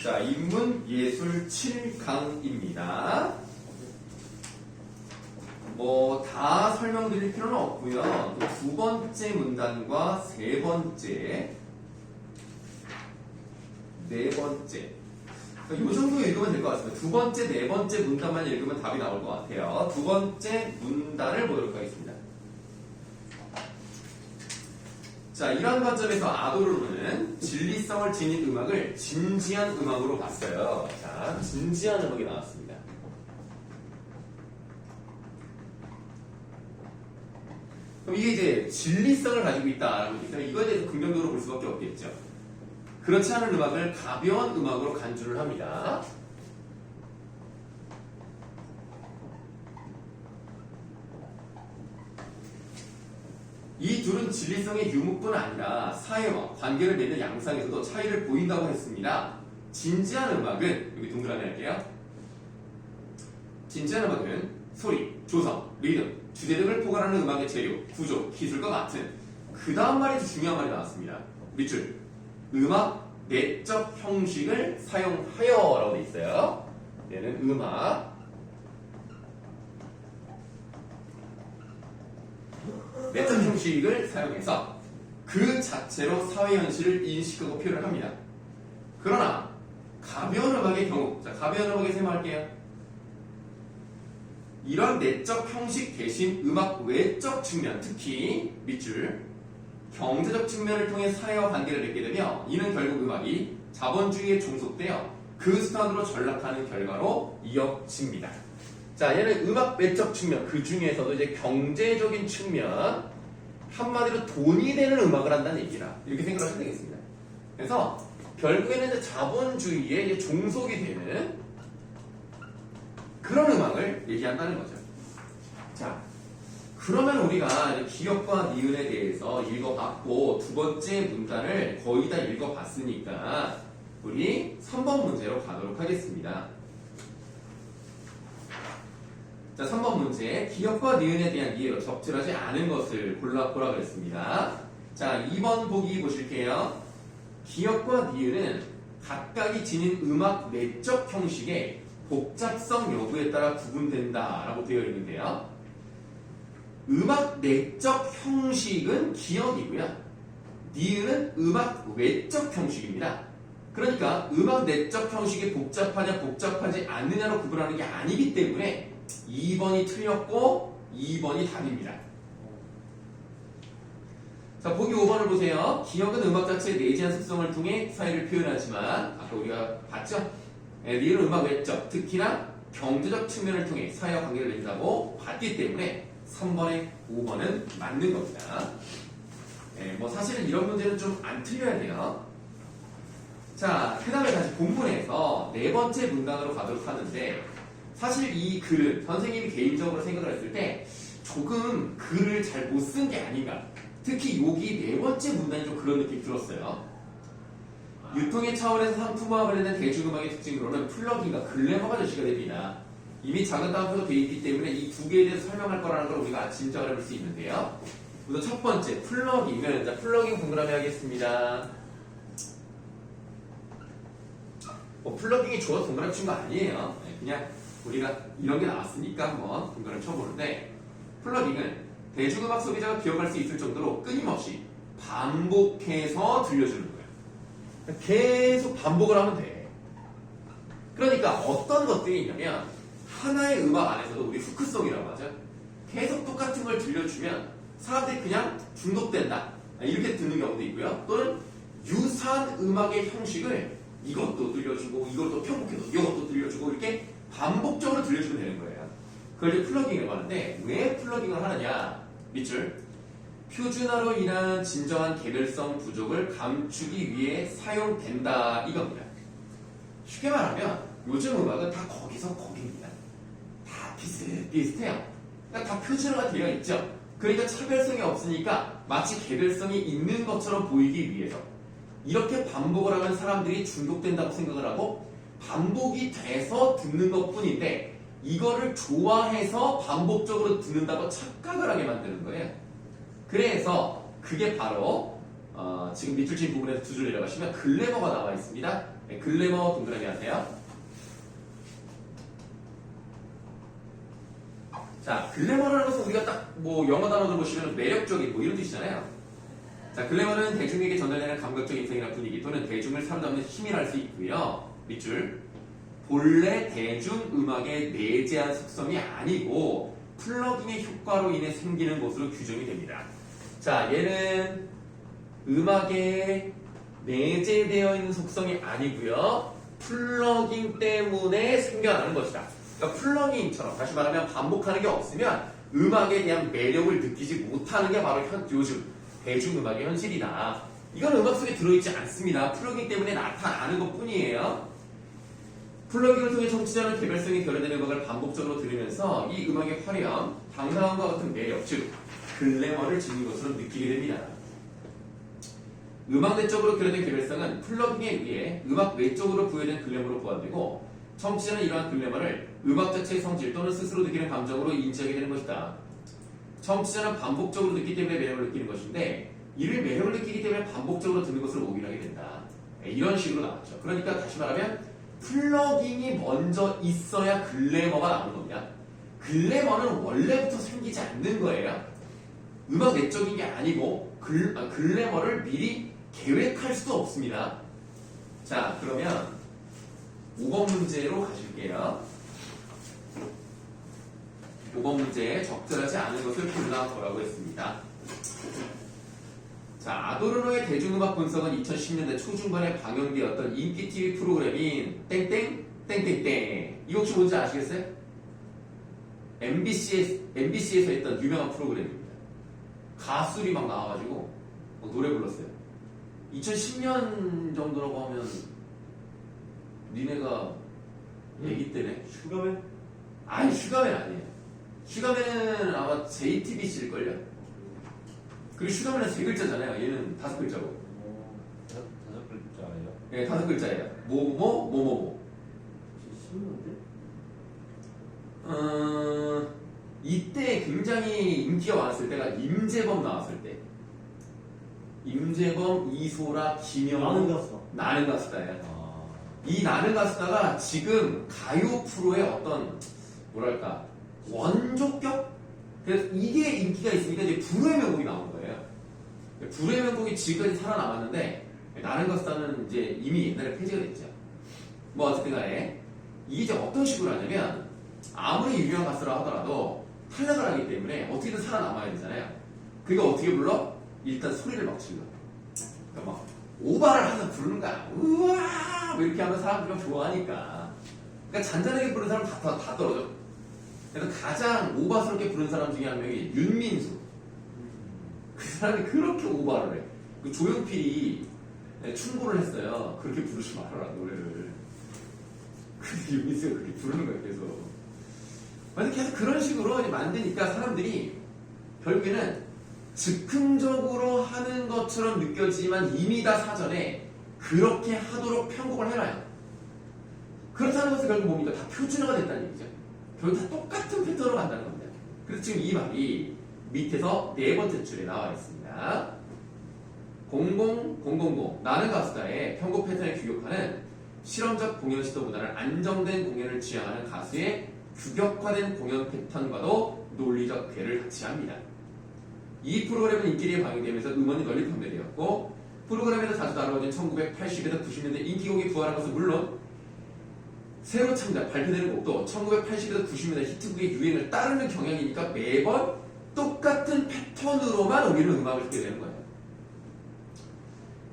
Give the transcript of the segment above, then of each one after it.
자, 인문예술 7강입니다. 뭐 다 설명드릴 필요는 없고요. 두 번째 문단과 세 번째, 네 번째, 이 정도 읽으면 될 것 같습니다. 두 번째, 네 번째 문단만 읽으면 답이 나올 것 같아요. 두 번째 문단을 보도록 하겠습니다. 자, 이런 관점에서 아도르는 진리성을 지닌 음악을 진지한 음악으로 봤어요. 자, 진지한 음악이 나왔습니다. 그럼 이게 이제 진리성을 가지고 있다라는 거기 때문에 이거에 대해서 긍정적으로 볼 수밖에 없겠죠. 그렇지 않은 음악을 가벼운 음악으로 간주를 합니다. 이 둘은 진리성의 유무뿐 아니라 사회와 관계를 맺는 양상에서도 차이를 보인다고 했습니다. 진지한 음악은, 여기 동그라미 할게요. 진지한 음악은 소리, 조성, 리듬, 주제 등을 포괄하는 음악의 재료, 구조, 기술과 같은 그 다음 말이 더 중요한 말이 나왔습니다. 밑줄, 음악 내적 형식을 사용하여 라고 되어 있어요. 얘는 음악 내적 형식을 사용해서 그 자체로 사회 현실을 인식하고 표현을 합니다. 그러나 가벼운 음악의 경우, 자, 가벼운 음악에 세모할게요. 이런 내적 형식 대신 음악 외적 측면, 특히 밑줄 경제적 측면을 통해 사회와 관계를 맺게 되며 이는 결국 음악이 자본주의에 종속되어 그 수단으로 전락하는 결과로 이어집니다. 자, 얘는 음악 외적 측면, 그 중에서도 이제 경제적인 측면, 한마디로 돈이 되는 음악을 한다는 얘기라 이렇게 생각을 하시면 되겠습니다. 그래서 결국에는 이제 자본주의에 이제 종속이 되는 그런 음악을 얘기한다는 거죠. 자, 그러면 우리가 기역과 니은에 대해서 읽어봤고 두 번째 문단을 거의 다 읽어봤으니까 우리 3번 문제로 가도록 하겠습니다. 자, 3번 문제. 기역과 니은에 대한 이해로 적절하지 않은 것을 골라보라 그랬습니다. 자, 2번 보기 보실게요. 기역과 니은은 각각이 지닌 음악 내적 형식의 복잡성 여부에 따라 구분된다 라고 되어 있는데요. 음악 내적 형식은 기역이고요. 니은은 음악 외적 형식입니다. 그러니까 음악 내적 형식이 복잡하냐 복잡하지 않느냐로 구분하는 게 아니기 때문에 2번이 틀렸고 2번이 답입니다. 자, 보기 5번을 보세요. 기역은 음악 자체의 내재한 습성을 통해 사회를 표현하지만 아까 우리가 봤죠? 니은은 음악 외적, 특히나 경제적 측면을 통해 사회와 관계를 맺는다고 봤기 때문에 3번에 5번은 맞는 겁니다. 뭐 사실은 이런 문제는 좀 안 틀려야 돼요. 자, 그 다음에 다시 본문에서 네 번째 문단으로 가도록 하는데 사실 이 글은 선생님이 개인적으로 생각을 했을 때 조금 글을 잘 못 쓴 게 아닌가. 특히 여기 네 번째 문단이 좀 그런 느낌이 들었어요. 유통의 차원에서 상품화와 관련된 대중음악의 특징으로는 플러그인과 글래머가 제시가 됩니다. 이미 작은 따옴표가 되어 있기 때문에 이 두 개에 대해서 설명할 거라는 걸 우리가 짐작을 해볼 수 있는데요. 우선 첫 번째, 플러그인은, 자, 플러그인 동그라미 하겠습니다. 플러그인이 좋아서 동그라미 친 거 아니에요. 그냥 우리가 이런 게 나왔으니까 한번 동그라미 쳐보는데, 플러그인은 대중음악 소비자가 기억할 수 있을 정도로 끊임없이 반복해서 들려주는 거예요. 계속 반복을 하면 돼. 그러니까 어떤 것들이 있냐면 하나의 음악 안에서도 우리 후크송이라고 하죠. 계속 똑같은 걸 들려주면 사람들이 그냥 중독된다. 이렇게 듣는 경우도 있고요. 또는 유사한 음악의 형식을 이것도 들려주고 이것도 편곡해서 이것도 들려주고 이렇게 반복적으로 들려주면 되는 거예요. 그걸 이제 플러깅이라고 하는데 왜 플러깅을 하느냐? 밑줄. 표준화로 인한 진정한 개별성 부족을 감추기 위해 사용된다 이겁니다. 쉽게 말하면 요즘 음악은 다 거기서 거기입니다. 다 비슷비슷해요. 그러니까 다 표준화가 되어 있죠. 그러니까 차별성이 없으니까 마치 개별성이 있는 것처럼 보이기 위해서 이렇게 반복을 하면 사람들이 중독된다고 생각을 하고 반복이 돼서 듣는 것뿐인데 이거를 좋아해서 반복적으로 듣는다고 착각을 하게 만드는 거예요. 그래서 그게 바로 지금 밑줄 친 부분에서 두 줄 내려가시면 글래머가 나와 있습니다. 네, 글래머 동그라미 하세요. 자, 글래머라는 것은 우리가 딱 뭐 영어 단어들 보시면 매력적인 뭐 이런 뜻이잖아요. 자, 글래머는 대중에게 전달되는 감각적 인상이나 분위기 또는 대중을 사로잡는 힘이라 할 수 있고요. 밑줄. 본래 대중음악의 내재한 속성이 아니고 플러깅의 효과로 인해 생기는 것으로 규정이 됩니다. 자, 얘는 음악에 내재되어 있는 속성이 아니고요. 플러깅 때문에 생겨나는 것이다. 그러니까 플러깅처럼 다시 말하면 반복하는 게 없으면 음악에 대한 매력을 느끼지 못하는 게 바로 요즘 대중음악의 현실이다. 이건 음악 속에 들어있지 않습니다. 플러깅 때문에 나타나는 것 뿐이에요. 플러깅을 통해 청취자는 개별성이 결여된 음악을 반복적으로 들으면서 이 음악의 화려함, 당당함과 같은 매력, 즉 글래머를 지닌 것으로 느끼게 됩니다. 음악 내적으로 결여된 개별성은 플러깅에 의해 음악 외적으로 부여된 글래머로 보완되고 청취자는 이러한 글래머를 음악 자체의 성질 또는 스스로 느끼는 감정으로 인지하게 되는 것이다. 청취자는 반복적으로 듣기 때문에 매력을 느끼는 것인데 이를 매력을 느끼기 때문에 반복적으로 듣는 것을 오기하게 된다. 이런 식으로 나왔죠. 그러니까 다시 말하면 플러깅이 먼저 있어야 글래머가 나오는 겁니다. 글래머는 원래부터 생기지 않는 거예요. 음악 내적인 게 아니고 글래머를 미리 계획할 수도 없습니다. 자, 그러면 5번 문제로 가실게요. 5번 문제에 적절하지 않은 것을 골라보라고 했습니다. 자, 아도르노의 대중음악 분석은 2010년대 초중반에 방영되었던 인기 TV 프로그램인 땡땡 땡땡땡. 이거 혹시 뭔지 아시겠어요? MBC에서 했던 유명한 프로그램입니다. 가수들이 막 나와가지고 노래 불렀어요. 2010년 정도라고 하면 니네가 애기 때네. 슈가맨? 아니, 슈가맨 아니에요. 슈가맨은 아마 JTBC일걸요? 그리고 슈가맨은 3글자잖아요. 얘는 5글자고. 다섯 글자예요? 네, 5글자예요. 뭐뭐뭐. 10년대? 이때 굉장히 인기가 많았을 때가 임재범 나왔을 때. 임재범, 이소라, 김영우. 나는 가수다예요. 이 나는 가수다가 지금 가요 프로의 어떤 뭐랄까 원조격? 그래서 이게 인기가 있으니까 이제 불후의 명곡이 나온 거예요. 불후의 명곡이 지금까지 살아남았는데 나는 가수다는 이제 이미 옛날에 폐지가 됐죠. 뭐 어쨌든 간에 이게 이제 어떤 식으로 하냐면 아무리 유명한 가수라 하더라도 탈락을 하기 때문에 어떻게든 살아남아야 되잖아요. 그게 어떻게 불러? 일단 소리를 막 질러. 그러니까 막 오바를 하면서 부르는 거야. 우와! 뭐 이렇게 하면 사람들이 막 좋아하니까. 그러니까 잔잔하게 부르는 사람 다 떨어져. 그래서 가장 오바스럽게 부르는 사람 중에 한 명이 윤민수. 그 사람이 그렇게 오바를 해. 그 조용필이 충고를 했어요. 그렇게 부르지 말아라, 노래를. 근데 윤민수가 그렇게 부르는 거야, 계속. 그래서 계속 그런 식으로 이제 만드니까 사람들이 결국에는 즉흥적으로 하는 것처럼 느껴지지만 이미 다 사전에 그렇게 하도록 편곡을 해놔요. 그렇다는 것은 결국 뭡니까? 다 표준화가 됐다는 얘기죠. 결국 다 똑같은 패턴으로 간다는 겁니다. 그래서 지금 이 말이 밑에서 4번째 줄에 나와 있습니다. 00000 나는 가수다의 편곡 패턴에 규격하는 실험적 공연 시도 문화를 안정된 공연을 지향하는 가수의 규격화된 공연 패턴과도 논리적 궤를 같이 합니다. 이 프로그램은 인기리에 방영되면서 음원이 널리 판매되었고 프로그램에서 자주 다뤄진 1980에서 90년대 인기곡이 부활한 것은 물론 새로 창작, 발표되는 곡도 1980에서 90년대 히트곡의 유행을 따르는 경향이니까 매번 똑같은 패턴으로만 우리는 음악을 듣게 되는 거예요.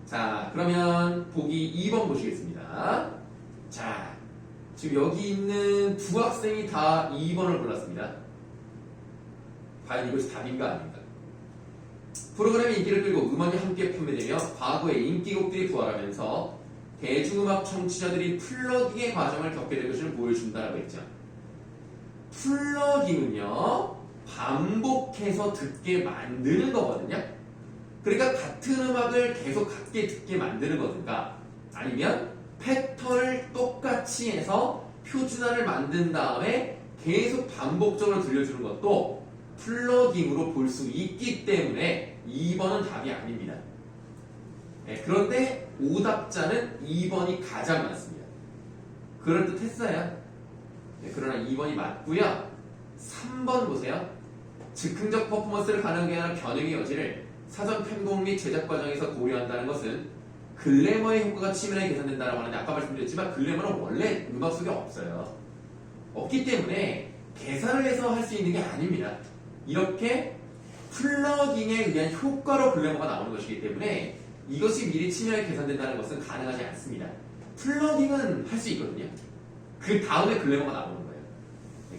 자, 그러면 보기 2번 보시겠습니다. 자, 지금 여기 있는 두 학생이 다 2번을 골랐습니다. 과연 이것이 답인가 아닌가? 프로그램의 인기를 끌고 음원이 함께 판매되며 과거의 인기곡들이 부활하면서 대중음악 청취자들이 플러깅의 과정을 겪게 될 것을 보여준다라고 했죠. 플러깅은요, 반복해서 듣게 만드는 거거든요. 그러니까 같은 음악을 계속 같게 듣게 만드는 거든가 아니면 패턴을 똑같이 해서 표준화를 만든 다음에 계속 반복적으로 들려주는 것도 플러깅으로 볼 수 있기 때문에 2번은 답이 아닙니다. 그런데 오답자는 2번이 가장 많습니다. 그럴듯했어요. 그러나 2번이 맞고요. 3번 보세요. 즉흥적 퍼포먼스를 가능하게 하는 변형의 여지를 사전 편곡 및 제작 과정에서 고려한다는 것은 글래머의 효과가 치밀하게 계산된다고 하는데 아까 말씀드렸지만 글래머는 원래 음악 속에 없어요. 없기 때문에 계산을 해서 할 수 있는 게 아닙니다. 이렇게 플러깅에 의한 효과로 글래머가 나오는 것이기 때문에 이것이 미리 치밀하게 계산된다는 것은 가능하지 않습니다. 플러깅은 할 수 있거든요. 그 다음에 글래머가 나오는 거예요.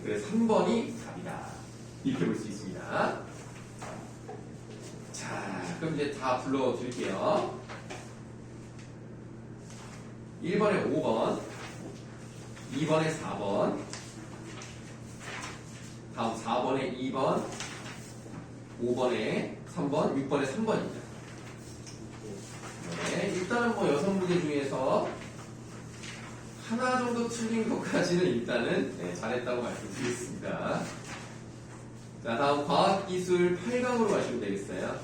그래서 3번이 답이다. 이렇게 볼 수 있습니다. 자, 그럼 이제 다 불러드릴게요. 1번에 5번, 2번에 4번, 다음 4번에 2번, 5번에 3번, 6번에 3번입니다. 네, 일단은 뭐 6문제 중에서 하나 정도 틀린 것까지는 일단은 잘했다고 말씀드리겠습니다. 자, 다음 과학기술 8강으로 가시면 되겠어요.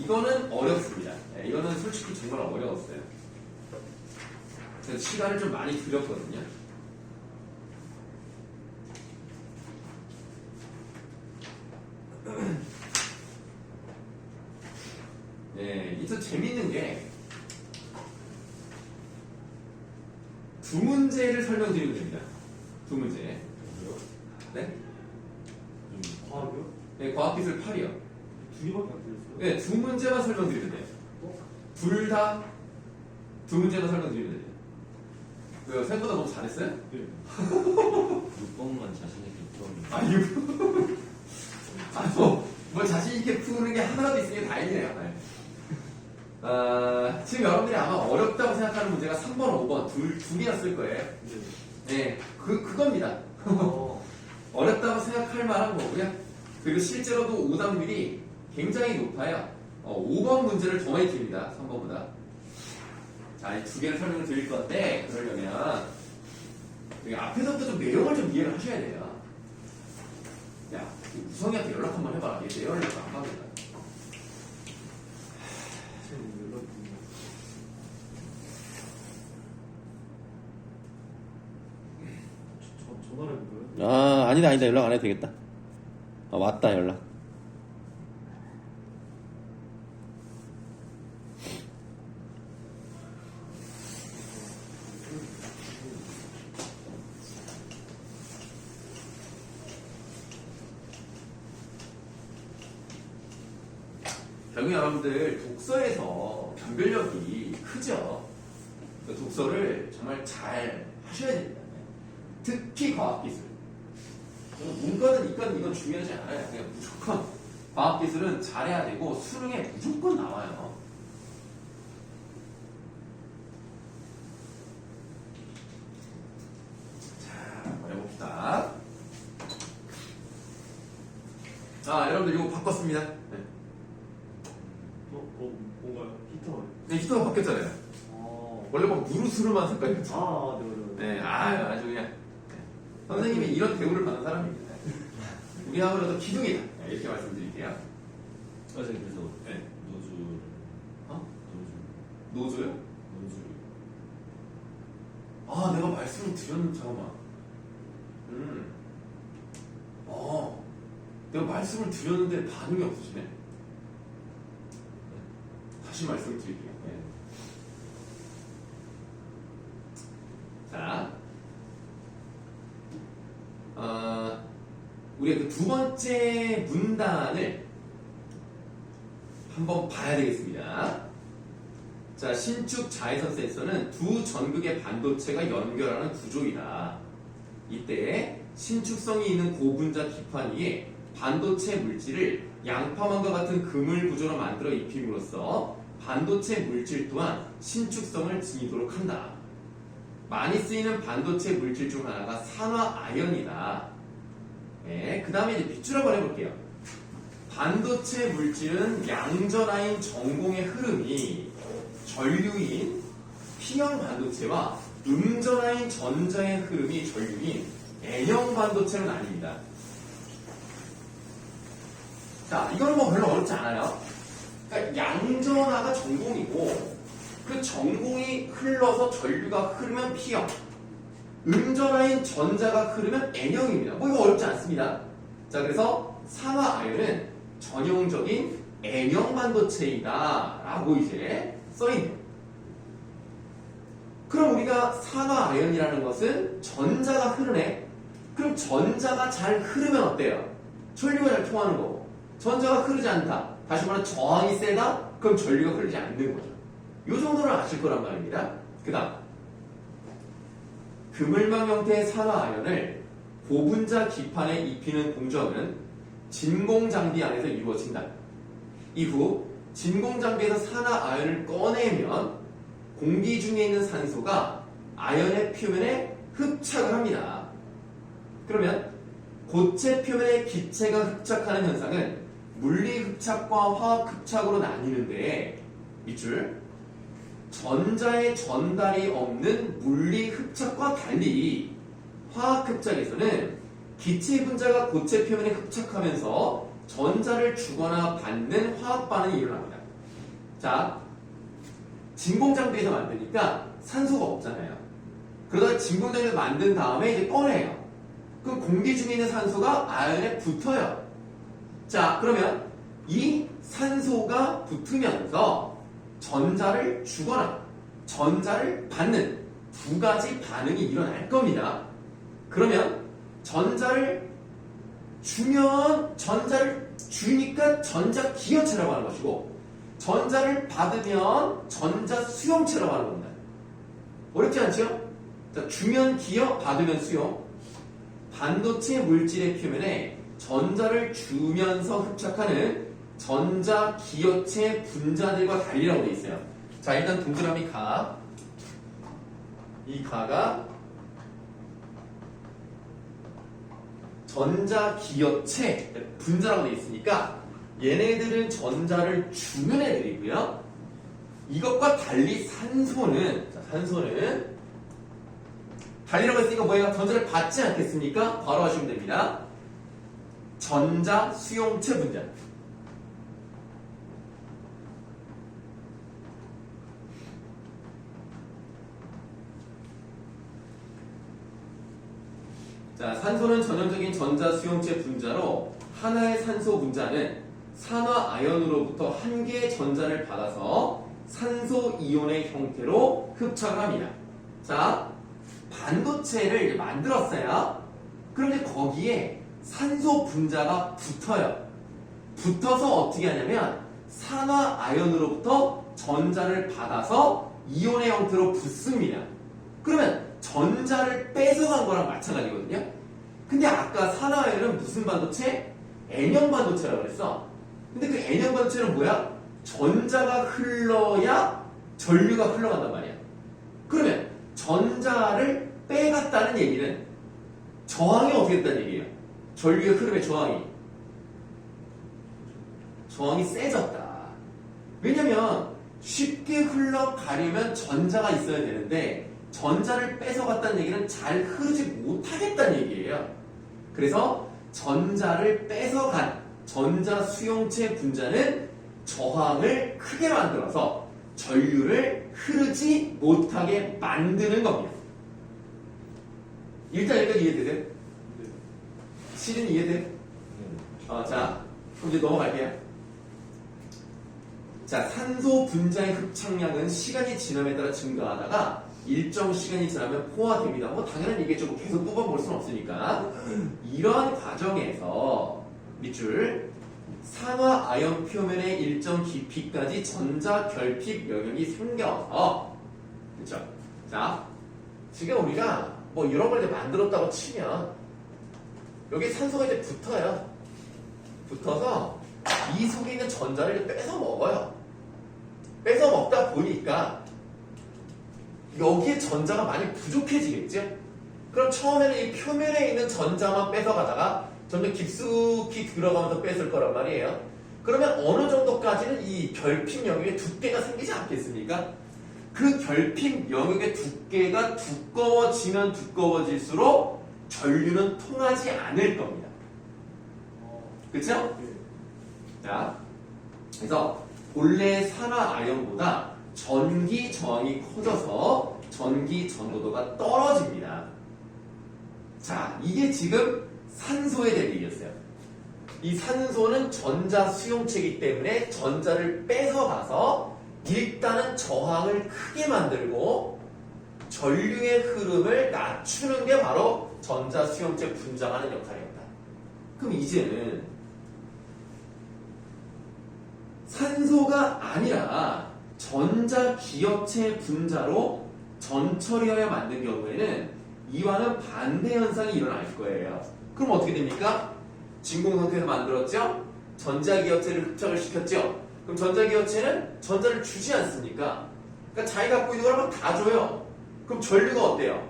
이거는 어렵습니다. 이거는 솔직히 정말 어려웠어요. 그래서 시간을 좀 많이 들였거든요. 네, 이거 재밌는 게 두 문제를 설명드리면 됩니다. 두 문제. 네? 과학이요? 네, 과학기술 8이요. 두 개밖에 안 들렸어요? 네, 두 문제만 설명드리면 돼요. 둘 다 두 문제만 설명드리면 돼요. 왜요? 생각보다 너무 잘했어요? 네. 6번만 자신있게 풀었는데. 아, 이거. 아, 뭐 자신있게 푸는 게 하나라도 있으니 다행이네요. 네. 지금 여러분들이 아마 어렵다고 생각하는 문제가 3번, 5번 두 개였을 거예요. 네, 그겁니다. 어렵다고 생각할 만한 거고요. 그리고 실제로도 오답률이 굉장히 높아요. 5번 문제를 더 많이 드립니다. 3번보다. 자, 이 두 개를 설명을 드릴 건데, 그러려면 여기 앞에서부터 좀 내용을 좀 이해를 하셔야 돼요. 야, 우성이한테 연락 한번 해봐라. 얘 내 연락 안 받는다. 전화를 해볼까요? 아, 아니다, 연락 안 해도 되겠다. 아, 왔다, 연락. 결국 여러분들 독서에서 변별력이 크죠. 독서를 정말 잘 하셔야 됩니다. 특히 과학기술. 문과는 이과는 이건 중요하지 않아요. 그냥 무조건 과학기술은 잘해야 되고 수능에 무조건 나와요. 자, 한번 해봅시다. 자, 여러분들 이거 바꿨습니다. 네. 뭔가요? 히터. 네, 히터가 바뀌었잖아요. 원래 막 누르스름한 색깔이었죠. 네. 네, 아주 그냥 네. 선생님이 이런 대우를 받는 사람입니다. 우리 학원에도 기둥이다. 네, 이렇게 말씀드릴게요. 그래서 네. 노주. 어? 노주. 노조요? 노주. 아, 내가 말씀을 드렸는데 잠깐만. 내가 말씀을 드렸는데 반응이 없으시네. 다시 말씀을 드릴게요. 네. 자, 우리가 그 두 번째 문단을 한번 봐야 되겠습니다. 자, 신축 자외선 센서는 두 전극의 반도체가 연결하는 구조이다. 이때 신축성이 있는 고분자 기판 위에 반도체 물질을 양파망과 같은 그물 구조로 만들어 입힘으로써 반도체 물질 또한 신축성을 지니도록 한다. 많이 쓰이는 반도체 물질 중 하나가 산화아연이다. 네, 그 다음에 이제 빗줄 한번 해볼게요. 반도체 물질은 양전하인 전공의 흐름이 전류인 P형 반도체와 음전하인 전자의 흐름이 전류인 N형 반도체는 아닙니다. 자, 이거는 뭐 별로 어렵지 않아요. 그러니까 양전하가 전공이고 그 전공이 흘러서 전류가 흐르면 P형, 음전하인 전자가 흐르면 N형입니다. 뭐 이거 어렵지 않습니다. 자, 그래서 산화 아연은 전형적인 N형 반도체이다 라고 이제 써있네요. 그럼 우리가 산화 아연이라는 것은 전자가 흐르네. 그럼 전자가 잘 흐르면 어때요? 전류가 잘 통하는 거고. 전자가 흐르지 않다. 다시 말해 저항이 세다? 그럼 전류가 흐르지 않는 거죠. 이 정도는 아실 거란 말입니다. 그 다음 그물망 형태의 산화 아연을 고분자 기판에 입히는 공정은 진공장비 안에서 이루어진다. 이후 진공장비에서 산화 아연을 꺼내면 공기 중에 있는 산소가 아연의 표면에 흡착을 합니다. 그러면 고체 표면에 기체가 흡착하는 현상은 물리 흡착과 화학 흡착으로 나뉘는데 밑줄 전자의 전달이 없는 물리 흡착과 달리 화학 흡착에서는 기체 분자가 고체 표면에 흡착하면서 전자를 주거나 받는 화학 반응이 일어납니다. 자, 진공장비에서 만드니까 산소가 없잖아요. 그러다가 진공장비를 만든 다음에 이제 꺼내요. 그럼 공기 중에 있는 산소가 아연에 붙어요. 자, 그러면 이 산소가 붙으면서 전자를 주거나 전자를 받는 두 가지 반응이 일어날 겁니다. 그러면 전자를 주면 전자를 주니까 전자 기여체라고 하는 것이고 전자를 받으면 전자 수용체라고 하는 겁니다. 어렵지 않죠? 자, 주면 기여, 받으면 수용. 반도체 물질의 표면에 전자를 주면서 흡착하는 전자 기여체 분자들과 달리라고 되어 있어요. 자, 일단 동그라미 가. 이 가가 전자 기여체 분자라고 되어 있으니까 얘네들은 전자를 주는 애들이고요. 이것과 달리 산소는 달리라고 했으니까 뭐예요? 전자를 받지 않겠습니까? 바로 하시면 됩니다. 전자 수용체 분자. 자, 산소는 전형적인 전자 수용체 분자로 하나의 산소 분자는 산화 아연으로부터 한 개의 전자를 받아서 산소 이온의 형태로 흡착을 합니다. 자, 반도체를 만들었어요. 그런데 거기에 산소 분자가 붙어요. 붙어서 어떻게 하냐면 산화 아연으로부터 전자를 받아서 이온의 형태로 붙습니다. 그러면 전자를 뺏어간 거랑 마찬가지거든요. 근데 아까 산화 아연은 무슨 반도체? N형 반도체라고 그랬어. 근데 그 N형 반도체는 뭐야? 전자가 흘러야 전류가 흘러간단 말이야. 그러면 전자를 빼갔다는 얘기는 저항이 어떻게 됐다는 얘기예요? 전류의 흐름의 저항이 세졌다. 왜냐면 쉽게 흘러가려면 전자가 있어야 되는데 전자를 뺏어갔다는 얘기는 잘 흐르지 못하겠다는 얘기예요. 그래서 전자를 뺏어간 전자 수용체 분자는 저항을 크게 만들어서 전류를 흐르지 못하게 만드는 겁니다. 일단 여기까지 이해되세요? 실은 이해돼요? 자, 그럼 이제 넘어갈게요. 자, 산소 분자의 흡착량은 시간이 지남에 따라 증가하다가 일정 시간이 지나면 포화됩니다. 뭐 당연한 얘기겠죠. 계속 뽑아볼 수는 없으니까. 이러한 과정에서 밑줄 산화 아연 표면의 일정 깊이까지 전자 결핍 영역이 생겨서 그렇죠. 자, 지금 우리가 뭐 이런 걸 이제 만들었다고 치면 여기 산소가 이제 붙어요. 붙어서 이 속에 있는 전자를 뺏어 먹어요. 뺏어 먹다 보니까 여기에 전자가 많이 부족해지겠죠? 그럼 처음에는 이 표면에 있는 전자만 뺏어가다가 점점 깊숙이 들어가면서 뺏을 거란 말이에요. 그러면 어느 정도까지는 이 결핍 영역에 두께가 생기지 않겠습니까? 그 결핍 영역의 두께가 두꺼워지면 두꺼워질수록 전류는 통하지 않을 겁니다. 그쵸? 자, 그래서 본래 산화 아연보다 전기 저항이 커져서 전기 전도도가 떨어집니다. 자, 이게 지금 산소에 대한 얘기였어요. 이 산소는 전자 수용체이기 때문에 전자를 뺏어가서 일단은 저항을 크게 만들고 전류의 흐름을 낮추는 게 바로 전자 수용체 분자하는 역할이었다. 그럼 이제는 산소가 아니라 전자 기업체 분자로 전처리하여 만든 경우에는 이와는 반대 현상이 일어날 거예요. 그럼 어떻게 됩니까? 진공 상태에서 만들었죠? 전자 기업체를 흡착을 시켰죠? 그럼 전자 기업체는 전자를 주지 않습니까? 그러니까 자기 갖고 있는 걸 다 줘요. 그럼 전류가 어때요?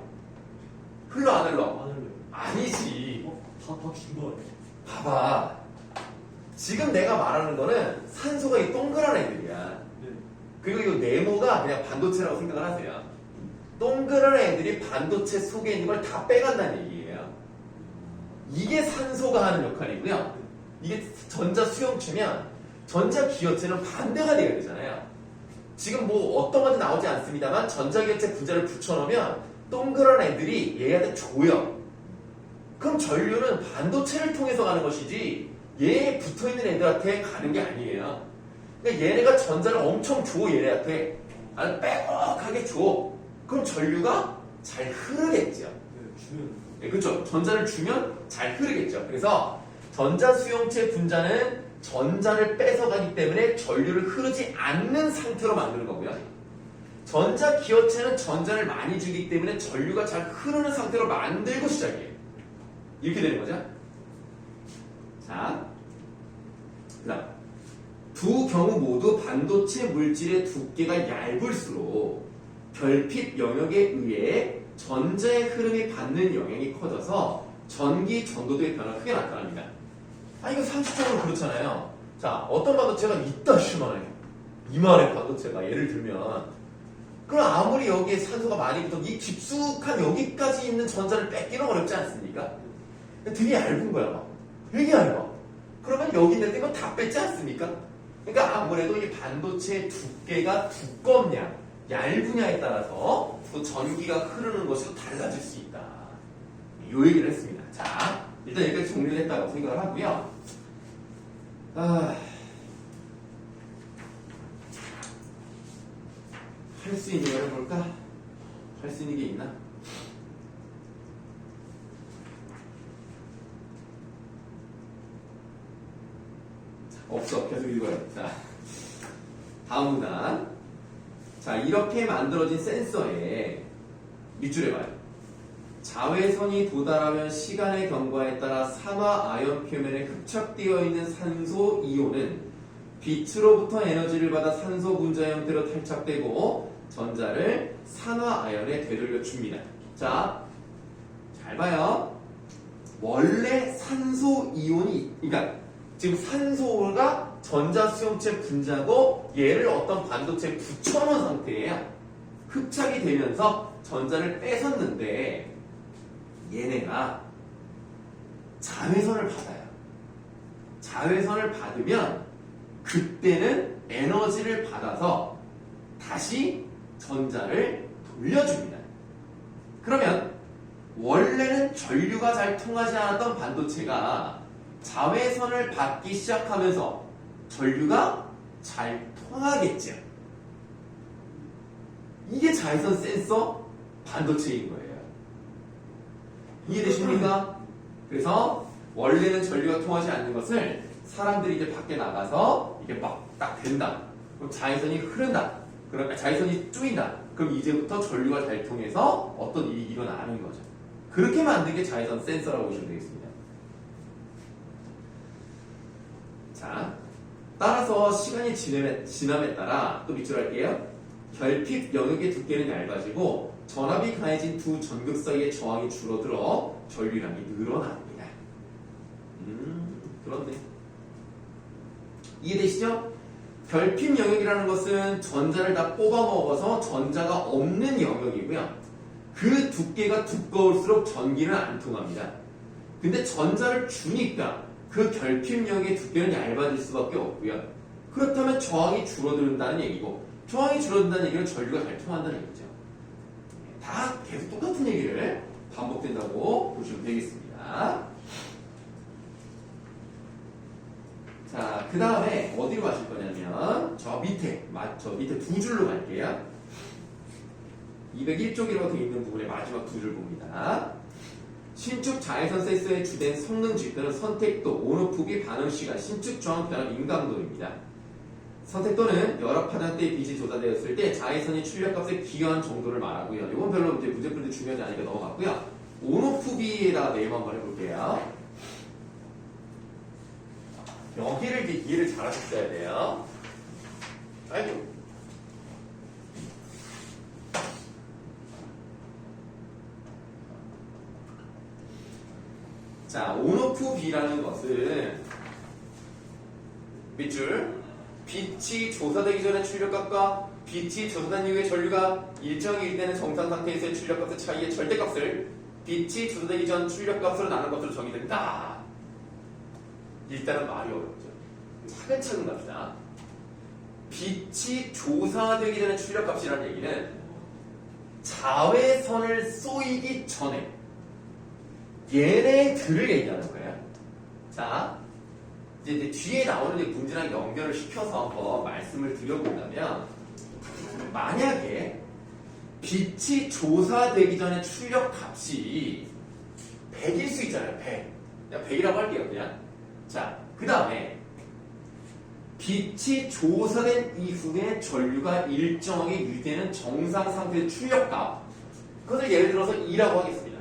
흘러 안 흘러? 안 할래요. 아니지. 다준 거 아니에요? 봐봐. 지금 내가 말하는 거는 산소가 이 동그란 애들이야. 네. 그리고 이 네모가 그냥 반도체라고 생각을 하세요. 동그란 애들이 반도체 속에 있는 걸 다 빼간다는 얘기예요. 이게 산소가 하는 역할이고요. 이게 전자 수용체면 전자 기업체는 반대가 돼야 되잖아요. 지금 뭐 어떤 건지 나오지 않습니다만 전자 기업체 분자를 붙여놓으면 동그란 애들이 얘한테 줘요. 그럼 전류는 반도체를 통해서 가는 것이지 얘에 붙어있는 애들한테 가는 게 아니에요. 그러니까 얘네가 전자를 엄청 줘, 얘네한테. 아주 빼곡하게 줘. 그럼 전류가 잘 흐르겠죠. 네, 주면. 네, 그렇죠. 전자를 주면 잘 흐르겠죠. 그래서 전자 수용체 분자는 전자를 뺏어가기 때문에 전류를 흐르지 않는 상태로 만드는 거고요. 전자 기업체는 전자를 많이 주기 때문에 전류가 잘 흐르는 상태로 만들고 시작해요. 이렇게 되는 거죠. 자, 그 다음 두 경우 모두 반도체 물질의 두께가 얇을수록 결핍 영역에 의해 전자의 흐름이 받는 영향이 커져서 전기 전도도의 변화가 크게 나타납니다. 아, 이거 상식적으로 그렇잖아요. 자, 어떤 반도체가 이따시만해. 이만해 반도체가 예를 들면 그럼 아무리 여기에 산소가 많이 붙어도 이 깊숙한 여기까지 있는 전자를 뺏기는 어렵지 않습니까? 되게 얇은 거야 막. 되게 얇아. 그러면 여기 있는데 이거 다 뺏지 않습니까? 그러니까 아무래도 이 반도체의 두께가 두껍냐 얇으냐에 따라서 또 전기가 흐르는 것이 달라질 수 있다. 이 얘기를 했습니다. 자, 일단 여기까지 정리를 했다고 생각을 하고요. 할 수 있는 걸 해볼까? 할 수 있는 게 있나? 없어. 계속 읽어요. 자, 다음 문단. 자, 이렇게 만들어진 센서에 밑줄에 봐요. 자외선이 도달하면 시간의 경과에 따라 산화 아연 표면에 흡착되어 있는 산소 이온은 빛으로부터 에너지를 받아 산소 분자 형태로 탈착되고 전자를 산화 아연에 되돌려 줍니다. 자, 잘 봐요. 원래 산소 이온이, 그러니까 지금 산소가 전자 수용체 분자고 얘를 어떤 반도체에 붙여놓은 상태예요. 흡착이 되면서 전자를 뺏었는데 얘네가 자외선을 받아요. 자외선을 받으면 그때는 에너지를 받아서 다시 전자를 돌려줍니다. 그러면 원래는 전류가 잘 통하지 않았던 반도체가 자외선을 받기 시작하면서 전류가 잘 통하겠죠. 이게 자외선 센서 반도체인 거예요. 이해되십니까? 그래서 원래는 전류가 통하지 않는 것을 사람들이 이제 밖에 나가서 이게 막 딱 된다. 그럼 자외선이 흐른다. 그러면 자외선이 쪼인다. 그럼 이제부터 전류가 잘 통해서 어떤 일이 일어나는 거죠. 그렇게 만든 게 자외선 센서라고 보시면 되겠습니다. 자, 따라서 시간이 지남에 따라 또 밑줄 할게요. 결핍 영역의 두께는 얇아지고 전압이 강해진 두 전극 사이의 저항이 줄어들어 전류량이 늘어납니다. 그렇네. 이해되시죠? 결핍 영역이라는 것은 전자를 다 뽑아 먹어서 전자가 없는 영역이고요. 그 두께가 두꺼울수록 전기는 안 통합니다. 근데 전자를 주니까 그 결핍 영역의 두께는 얇아질 수밖에 없고요. 그렇다면 저항이 줄어든다는 얘기고, 저항이 줄어든다는 얘기는 전류가 잘 통한다는 얘기죠. 다 계속 똑같은 얘기를 반복된다고 보시면 되겠습니다. 자, 그 다음에 어디로 가실 거냐면 저 밑에 두 줄로 갈게요. 201쪽이라고 되어 있는 부분의 마지막 두 줄 봅니다. 신축 자외선 센서의 주된 성능 지표는 선택도, 온오프기, 반응시간, 신축 저항 변화 민감도입니다. 선택도는 여러 파장대의 빛이 조사되었을 때 자외선이 출력값에 기여한 정도를 말하고요. 이건 별로 이제 문제 풀 때 중요하지 않으니까 넘어갔고요. 온오프기에다가 네임 한번 해볼게요. 여기를 이제 이해를 잘 하셨어야 돼요. 아이고. 자, 온오프비라는 것은 밑줄 빛이 조사되기 전에 출력값과 빛이 조사된 이후에 전류가 일정이 일되는 정상 상태에서의 출력값의 차이의 절대값을 빛이 조사되기 전 출력값으로 나눈 것으로 정의된다. 일단은 말이 어렵죠. 차근차근 갑시다. 빛이 조사되기 전에 출력값이라는 얘기는 자외선을 쏘이기 전에 얘네들을 얘기하는 거예요. 자, 이제 뒤에 나오는 문제랑 연결을 시켜서 한번 말씀을 드려본다면, 만약에 빛이 조사되기 전에 출력값이 100일 수 있잖아요. 100. 그냥 100이라고 할게요. 그냥. 자, 그 다음에 빛이 조사된 이후에 전류가 일정하게 유지되는 정상 상태의 출력값, 그것을 예를 들어서 2라고 하겠습니다.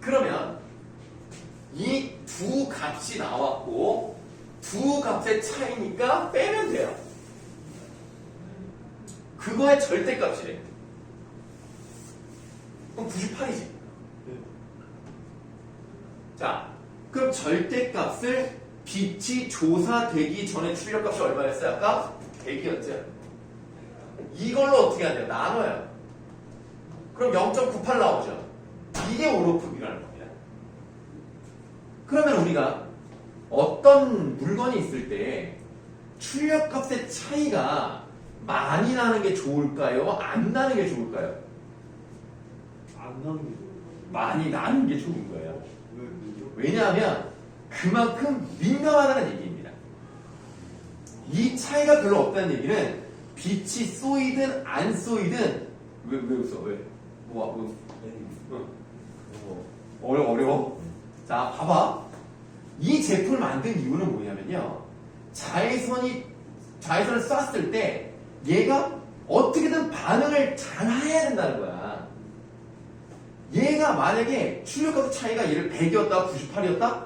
그러면 이 두 값이 나왔고 두 값의 차이니까 빼면 돼요. 그거의 절대값이래. 그럼 98이지. 자, 그럼 절대값을 빛이 조사되기 전에 출력값이 얼마였어요? 아까 100이었죠. 이걸로 어떻게 해야 돼요? 나눠요. 그럼 0.98 나오죠. 이게 온오프기라는 겁니다. 그러면 우리가 어떤 물건이 있을 때 출력값의 차이가 많이 나는 게 좋을까요? 안 나는 게 좋을까요? 안 나는 게 많이 나는 게 좋은 거예요. 왜? 왜냐하면 그만큼 민감하다는 얘기입니다. 이 차이가 별로 없다는 얘기는 빛이 쏘이든 안 쏘이든 왜 웃어? 왜? 어려워. 자, 봐봐. 이 제품을 만든 이유는 뭐냐면요. 자외선을 쐈을 때 얘가 어떻게든 반응을 잘 해야 된다는 거야. 얘가 만약에 출력값 차이가 얘를 100이었다, 98이었다?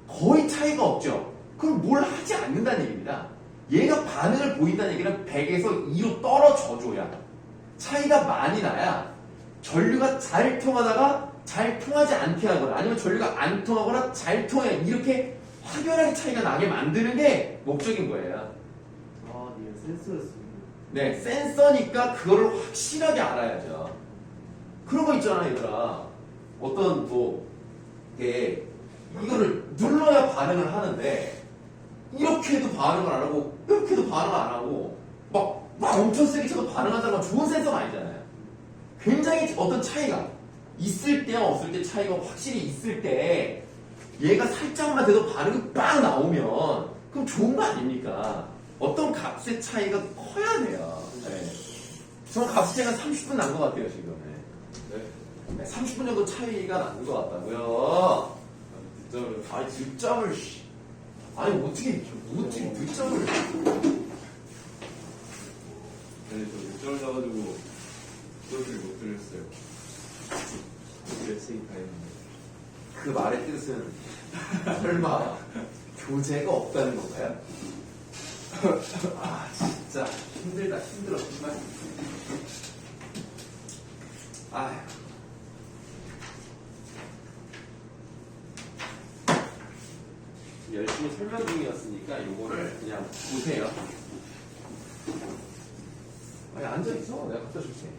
거의 차이가 없죠. 그럼 뭘 하지 않는다는 얘기입니다. 얘가 반응을 보인다는 얘기는 100에서 2로 떨어져줘야, 차이가 많이 나야 전류가 잘 통하다가 잘 통하지 않게 하거나, 아니면 전류가 안 통하거나 잘 통해, 이렇게 확연하게 차이가 나게 만드는 게 목적인 거예요. 아, 얘 센서였습니다. 네, 센서니까 그거를 확실하게 알아야죠. 그런 거 있잖아, 얘들아. 어떤 이거를 눌러야 반응을 하는데 이렇게 해도 반응을 안 하고 이렇게 해도 반응을 안 하고 막 엄청 세게 쳐도 반응한다는 건 좋은 센서가 아니잖아요. 굉장히 어떤 차이가 있을 때와 없을 때 차이가 확실히 있을 때 얘가 살짝만 돼도 반응이 빵 나오면 그럼 좋은 거 아닙니까? 어떤 값의 차이가 커야 돼요. 네. 저는 값의 차이가 30분 난 것 같아요, 지금. 네. 30분 정도 차이가 나는 것 같다고요. 아니, 늦잠을, 아니, 어떻게 늦잠을. 네, 저 늦잠을 자가지고 소리를 못 들었어요. 레슨이 다 했는데. 그 말의 뜻은 설마 교재가 없다는 건가요? 아, 진짜 힘들다, 힘들어, 정말. 아휴. 열심히 설명 중이었으니까 요거를 그냥 보세요. 아니, 앉아있어. 내가 갖다 줄게.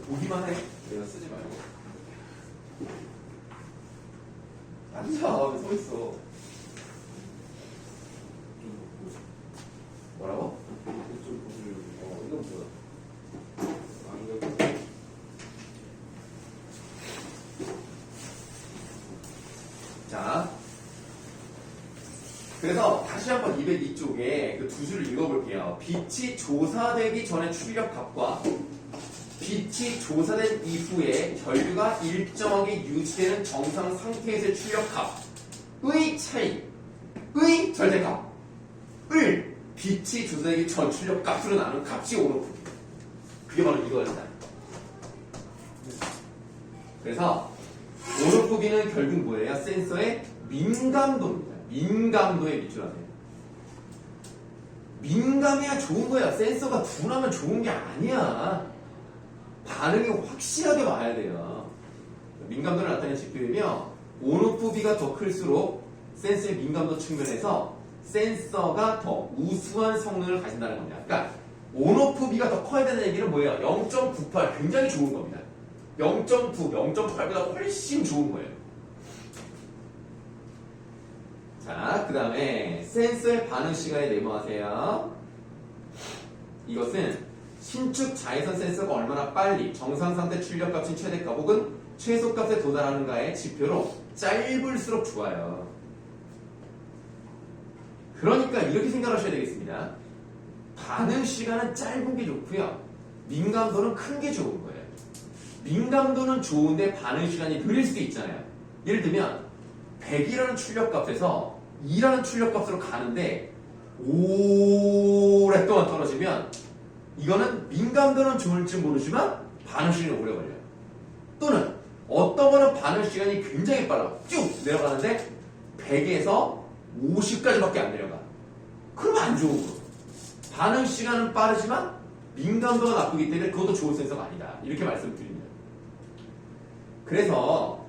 보기만 해. 내가 쓰지 말고. 앉아. 왜 서 있어? 그래서 다시 한번 202쪽에 그 두 줄을 읽어볼게요. 빛이 조사되기 전에 출력값과 빛이 조사된 이후에 전류가 일정하게 유지되는 정상 상태에서의 출력값의 차이의 절대값을 빛이 조사되기 전 출력값으로 나눈 값이 온오프. 그게 바로 이거였다. 그래서 온오프기는 결국 뭐예요? 센서의 민감도입니다. 민감도에 비추하세요. 민감해야 좋은 거야. 센서가 둔하면 좋은 게 아니야. 반응이 확실하게 와야 돼요. 민감도를 나타내는 지표이며 온오프비가 더 클수록 센서의 민감도 측면에서 센서가 더 우수한 성능을 가진다는 겁니다. 그러니까 온오프비가 더 커야 되는 얘기는 뭐예요? 0.98 굉장히 좋은 겁니다. 0.9, 0.8보다 훨씬 좋은 거예요. 자, 그 다음에 센서의 반응 시간에 메모하세요. 이것은 신축 자외선 센서가 얼마나 빨리 정상 상태 출력값인 최대값 혹은 최소값에 도달하는가의 지표로 짧을수록 좋아요. 그러니까 이렇게 생각하셔야 되겠습니다. 반응 시간은 짧은 게 좋고요. 민감도는 큰 게 좋은 거예요. 민감도는 좋은데 반응 시간이 느릴 수도 있잖아요. 예를 들면 100이라는 출력값에서 2라는 출력값으로 가는데 오랫동안 떨어지면 이거는 민감도는 좋을지 모르지만 반응 시간이 오래 걸려요. 또는 어떤 거는 반응 시간이 굉장히 빨라. 쭉 내려가는데 100에서 50까지밖에 안 내려가. 그러면 안 좋은 거예요. 반응 시간은 빠르지만 민감도가 나쁘기 때문에 그것도 좋은 센서가 아니다. 이렇게 말씀드립니다. 그래서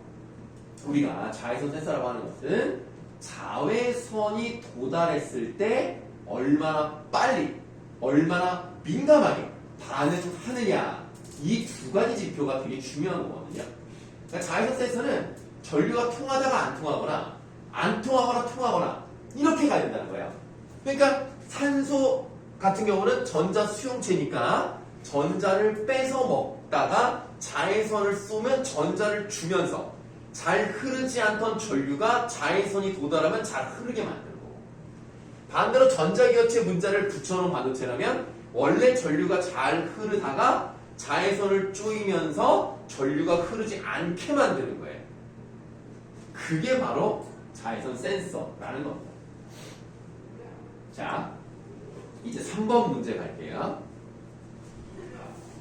우리가 자외선 센서라고 하는 것은 자외선이 도달했을 때 얼마나 빨리, 얼마나 민감하게 반응하느냐, 이 두 가지 지표가 되게 중요한 거거든요. 그러니까 자외선 센서는 전류가 통하다가 안 통하거나 안 통하거나 통하거나 이렇게 가야 된다는 거예요. 그러니까 산소 같은 경우는 전자 수용체니까 전자를 뺏어 먹다가 자외선을 쏘면 전자를 주면서 잘 흐르지 않던 전류가 자외선이 도달하면 잘 흐르게 만들고, 반대로 전자기어체 문자를 붙여놓은 반도체라면 원래 전류가 잘 흐르다가 자외선을 쪼이면서 전류가 흐르지 않게 만드는 거예요. 그게 바로 자외선 센서라는 겁니다. 자, 이제 3번 문제 갈게요.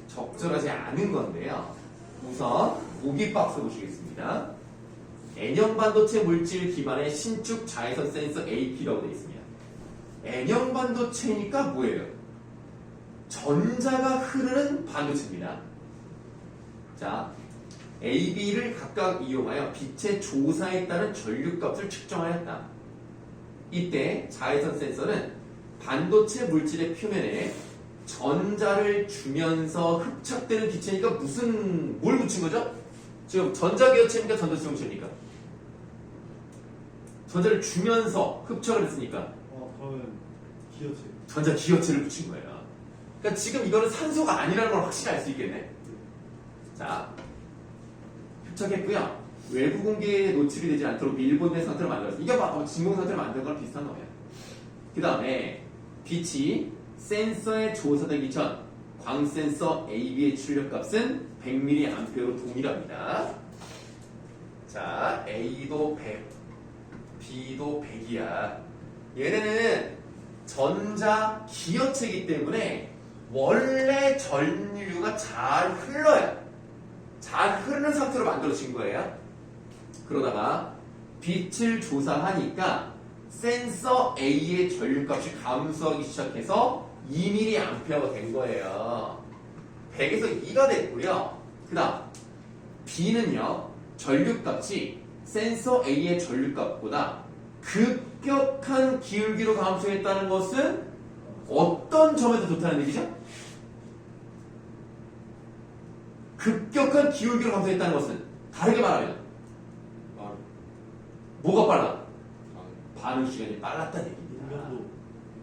적절하지 않은 건데요. 우선 보기 박스 보시겠습니다. N형 반도체 물질 기반의 신축 자외선 센서 AP라고 되어 있습니다. N형 반도체니까 뭐예요? 전자가 흐르는 반도체입니다. 자, A, B를 각각 이용하여 빛의 조사에 따른 전류값을 측정하였다. 이때 자외선 센서는 반도체 물질의 표면에 전자를 주면서 흡착되는 기체니까 뭘 붙인 거죠? 지금 전자기어체입니까? 전자수용체입니까? 전자를 주면서 흡착을 했으니까 그러면 기어체. 전자기어체를 붙인 거예요. 그러니까 지금 이거는 산소가 아니라는 걸 확실히 알 수 있겠네. 자, 흡착했고요. 외부 공기에 노출이 되지 않도록 밀봉된 상태로 만들었어요. 이게 진공 상태로 만든 거랑 비슷한 거예요. 그 다음에 빛이 센서에 조사되기 전 광센서 AB의 출력값은 100mA로 동일합니다. 자, A도 100, B도 100이야. 얘네는 전자 기어체이기 때문에 원래 전류가 잘 흘러요. 잘 흐르는 상태로 만들어진 거예요. 그러다가 빛을 조사하니까 센서 A의 전류값이 감소하기 시작해서 2mA가 된 거예요. 100에서 2가 됐고요. 그 다음 B는요, 전류값이 센서 A의 전류값보다 급격한 기울기로 감소했다는 것은 어떤 점에서 좋다는 얘기죠? 급격한 기울기로 감소했다는 것은 다르게 말하면 뭐가 빨라? 반응 시간이 빨랐다는 얘기입니다. 민감도.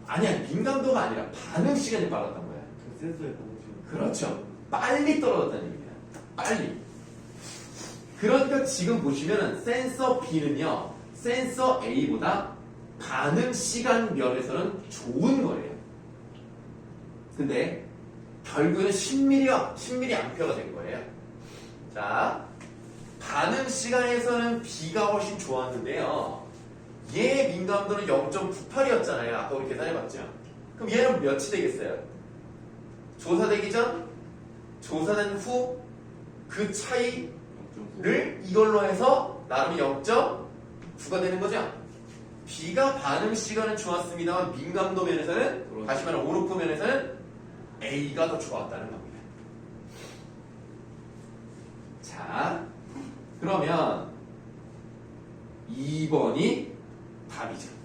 아니야, 민감도가 아니라 반응 시간이 빨랐단 거야. 그 센서의 반응 시간. 그렇죠. 빨리 떨어졌다는 얘기입니다. 빨리. 그러니까 지금 보시면은 센서 B는요, 센서 A보다 반응 시간 면에서는 좋은 거예요. 근데 결국에는 10mA가 된 거예요. 자, 반응 시간에서는 B가 훨씬 좋았는데요. 얘 민감도는 0.98이었잖아요. 아까 우리 계산해봤죠. 그럼 얘는 몇이 되겠어요? 조사되기 전, 조사된 후 그 차이를 이걸로 해서 나름이 0.9가 되는 거죠. B가 반응 시간은 좋았습니다만 민감도 면에서는, 그렇죠. 다시 말하면 온오프 면에서는 A가 더 좋았다는 겁니다. 자, 그러면 2번이 답이죠.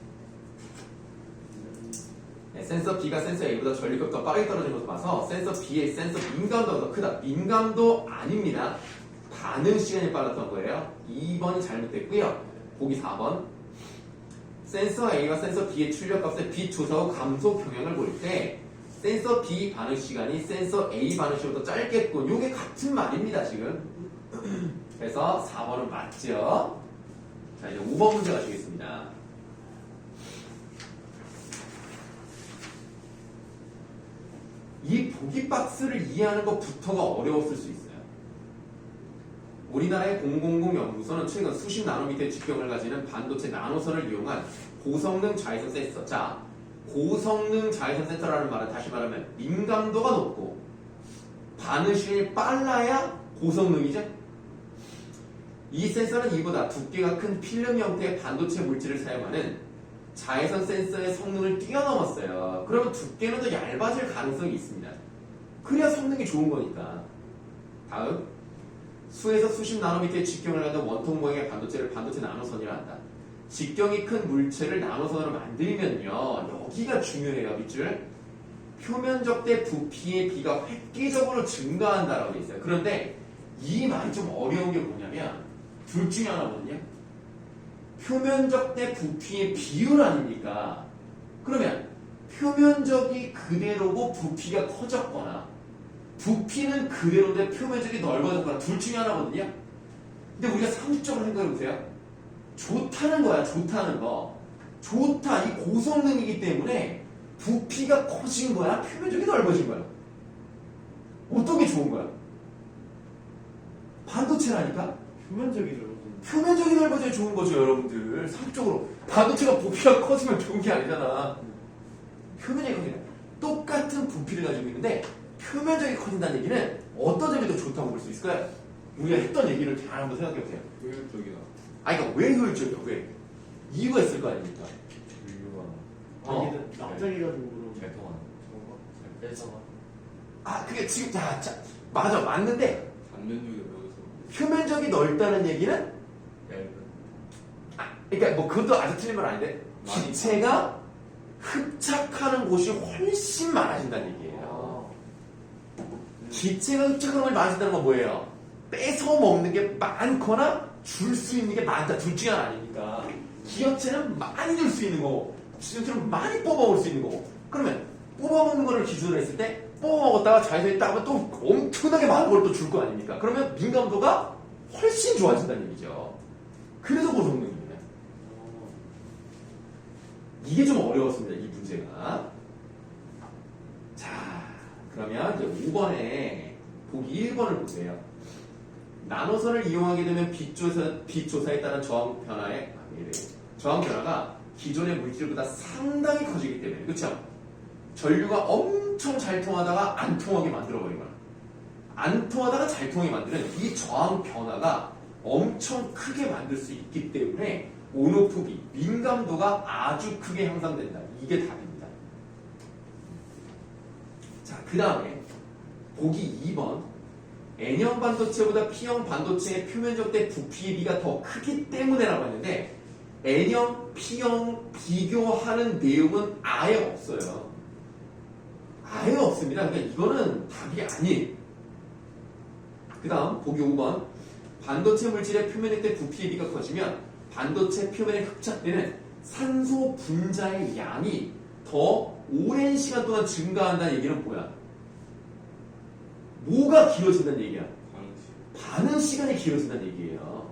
네, 센서 B가 센서 A보다 전류값이 더 빠르게 떨어지는 것을 봐서 센서 B의 센서 민감도가 더 크다. 민감도 아닙니다. 반응 시간이 빨랐던 거예요. 2번이 잘못됐고요. 보기 4번. 센서 A와 센서 B의 출력값의 빛 조사 후 감소 경향을 볼 때 센서 B 반응 시간이 센서 A 반응 시간보다 짧겠군. 이게 같은 말입니다, 지금. 그래서 4번은 맞죠. 자, 이제 5번 문제 가시겠습니다. 이 보기 박스를 이해하는 것부터가 어려웠을 수 있어요. 우리나라의 000 연구소는 최근 수십 나노미터의 직경을 가지는 반도체 나노선을 이용한 고성능 자외선 센서. 자, 고성능 자외선 센서라는 말은 다시 말하면 민감도가 높고 반응 시간이 빨라야 고성능이죠. 이 센서는 이보다 두께가 큰 필름 형태의 반도체 물질을 사용하는 자외선 센서의 성능을 뛰어넘었어요. 그러면 두께는 더 얇아질 가능성이 있습니다. 그래야 성능이 좋은 거니까. 다음, 수에서 수십 나노미터의 직경을 가진 원통 모양의 반도체를 반도체 나노선이라 한다. 직경이 큰 물체를 나노선으로 만들면요, 여기가 중요해요. 밑줄. 표면적 대 부피의 비가 획기적으로 증가한다라고 돼 있어요. 그런데 이 말이 좀 어려운 게 뭐냐면 둘 중에 하나거든요. 표면적 대 부피의 비율 아닙니까? 그러면 표면적이 그대로고 부피가 커졌거나 부피는 그대로인데 표면적이 넓어졌거나 둘 중에 하나거든요. 근데 우리가 상식적으로 생각해보세요. 좋다는 거야. 좋다는 거. 좋다. 이 고성능이기 때문에 부피가 커진 거야? 표면적이 넓어진 거야? 어떤 게 좋은 거야? 반도체라니까? 표면적이 넓어진. 표면적이 넓어져야 좋은 거죠, 여러분들. 상식적으로. 반도체가 부피가 커지면 좋은 게 아니잖아. 표면적이 커지는. 똑같은 부피를 가지고 있는데 표면적이 커진다는 얘기는 어떤 점이 더 좋다고 볼 수 있을까요? 우리가 했던 얘기를 잘 한번 생각해보세요. 효율적이다. 아니, 그러니까 왜 효율적이야? 왜? 이유가 있을 거 아닙니까? 인류가 이게 납작해가지고 그런. 잘 통하는. 잘 빼서. 아, 그게 지금, 자, 맞아. 맞는데 단면적이 넓어서 표면적이 넓다는 얘기는 얇은. 그러니까 뭐 그것도 아주 틀린 말 아닌데 많이 기체가 흡착하는 곳이 훨씬 많아진다는 얘기예요. 기체가 흡착하는 곳이 많아진다는 건 뭐예요? 뺏어 먹는 게 많거나 줄 수 있는 게 많다. 둘 중에 하나 아닙니까? 기업체는 많이 줄 수 있는 거고 기업체는 많이 뽑아먹을 수 있는 거고. 그러면 뽑아먹는 거를 기준으로 했을 때 뽑아먹었다가 자외선이 따면 또 엄청나게 많은 걸 또 줄 거 아닙니까? 그러면 민감도가 훨씬 좋아진다는 얘기죠. 그래서 고성능입니다. 이게 좀 어려웠습니다. 이 문제가. 자, 그러면 이제 5번에 보기 1번을 보세요. 나노선을 이용하게 되면 빛조사에 따른 저항 변화가 기존의 물질보다 상당히 커지기 때문에, 그렇죠? 전류가 엄청 잘 통하다가 안 통하게 만들어버리거나 안 통하다가 잘 통하게 만드는 이 저항 변화가 엄청 크게 만들 수 있기 때문에 온오프비, 민감도가 아주 크게 향상된다. 이게 답입니다. 자, 그 다음에 보기 2번. N형 반도체보다 P형 반도체의 표면적 대 부피의 비가 더 크기 때문에라고 했는데 N형, P형 비교하는 내용은 아예 없어요. 아예 없습니다. 그러니까 이거는 답이 아니에요. 그 다음 보기 5번. 반도체 물질의 표면적 대 부피의 비가 커지면 반도체 표면에 흡착되는 산소 분자의 양이 더 오랜 시간 동안 증가한다는 얘기는 뭐야? 뭐가 길어진다는 얘기야? 반응 시간이 길어진다는 얘기예요.